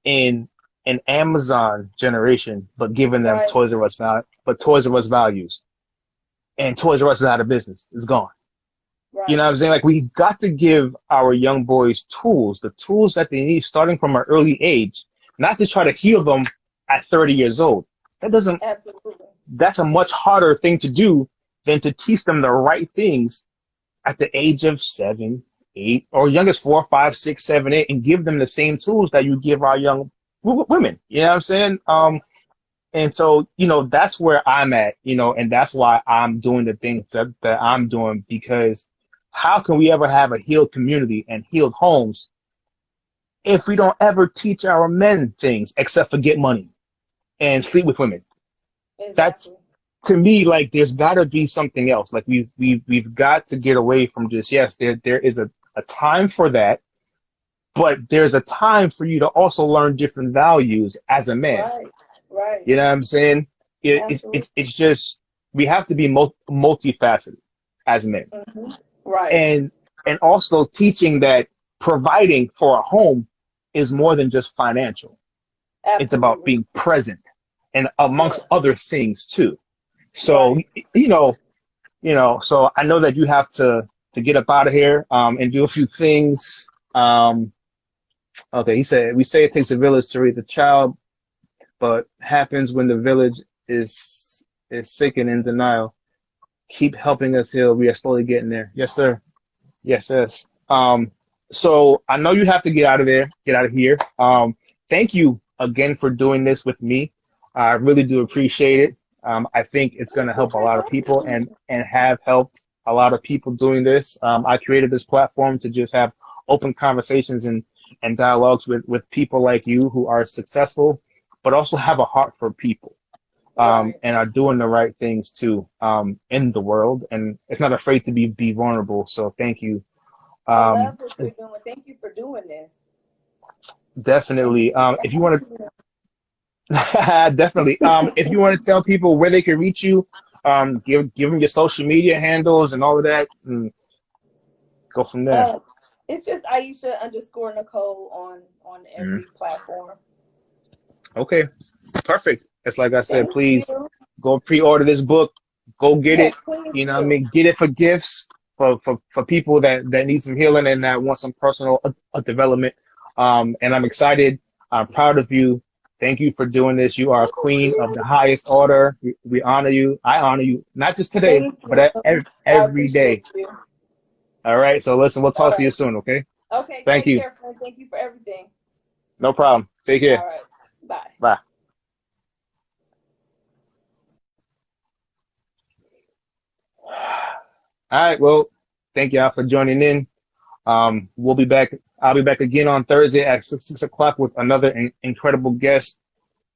Speaker 1: in an Amazon generation, but giving them
Speaker 2: Right.
Speaker 1: Toys R Us values. And Toys R Us is out of business. It's gone. You know
Speaker 2: Right.
Speaker 1: what I'm saying? Like we've got to give our young boys tools, the tools that they need starting from an early age, not to try to heal them at 30 years old. That doesn't,
Speaker 2: Absolutely.
Speaker 1: that's a much harder thing to do than to teach them the right things at the age of 7, 8, or youngest 4, 5, 6, 7, 8, and give them the same tools that you give our young women. You know what I'm saying? And so, that's where I'm at, and that's why I'm doing the things that I'm doing, because how can we ever have a healed community and healed homes if we don't ever teach our men things except for get money and sleep with women? That's,
Speaker 2: Exactly.
Speaker 1: to me, like there's got to be something else. Like we've got to get away from just, yes, there is a time for that, but there's a time for you to also learn different values as a man.
Speaker 2: Right. Right.
Speaker 1: You know what I'm saying?
Speaker 2: Absolutely.
Speaker 1: It's just we have to be multifaceted as men,
Speaker 2: Hmm. Right.
Speaker 1: and also teaching that providing for a home is more than just financial. It's about
Speaker 2: Absolutely.
Speaker 1: being present and amongst
Speaker 2: Yes.
Speaker 1: other things too. So
Speaker 2: Right.
Speaker 1: you know, So I know that you have to get up out of here and do a few things. Okay, he said we say it takes a village to raise a child, but happens when the village is sick and in denial. Keep helping us heal. We are slowly getting there. Yes, sir. Yes, yes. So I know you have to get out of here. Thank you again for doing this with me. I really do appreciate it. I think it's going to help a lot of people and have helped a lot of people doing this. I created this platform to just have open conversations and dialogues with people like you who are successful, but also have a heart for people,
Speaker 2: Right.
Speaker 1: and are doing the right things too, in the world. And it's not afraid to be vulnerable. So thank you.
Speaker 2: I love what you're
Speaker 1: It's
Speaker 2: doing. Thank you for doing this. Thank you
Speaker 1: definitely,
Speaker 2: for
Speaker 1: if you want
Speaker 2: asking me.
Speaker 1: to, definitely, if you want to tell people where they can reach you, give them your social media handles and all of that, and go from there.
Speaker 2: Uh, it's just Aisha underscore Nicole on
Speaker 1: Mhm.
Speaker 2: every platform.
Speaker 1: Okay, perfect. It's like I said,
Speaker 2: Thank
Speaker 1: please
Speaker 2: you.
Speaker 1: go pre-order this book. Go get
Speaker 2: Yes,
Speaker 1: it.
Speaker 2: please
Speaker 1: You know what I
Speaker 2: do.
Speaker 1: mean? Get it for gifts for people that need some healing and that want some personal development. And I'm excited. I'm proud of you. Thank you for doing this. You are a
Speaker 2: Thank
Speaker 1: queen of
Speaker 2: you.
Speaker 1: the highest order. We honor you. I honor you, not just today,
Speaker 2: Thank
Speaker 1: but
Speaker 2: you. I
Speaker 1: every
Speaker 2: appreciate
Speaker 1: day.
Speaker 2: you.
Speaker 1: All right. So listen, we'll
Speaker 2: All
Speaker 1: talk to you
Speaker 2: right.
Speaker 1: soon. Okay.
Speaker 2: Okay,
Speaker 1: Thank
Speaker 2: take
Speaker 1: you.
Speaker 2: care, friend. Thank you for everything.
Speaker 1: No problem. Take care.
Speaker 2: All right. Bye.
Speaker 1: Bye. All right. Well, thank y'all for joining in. We'll be back. I'll be back again on Thursday at 6 o'clock with another incredible guest.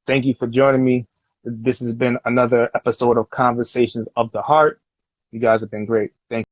Speaker 1: Thank you for joining me. This has been another episode of Conversations of the Heart. You guys have been great. Thank you.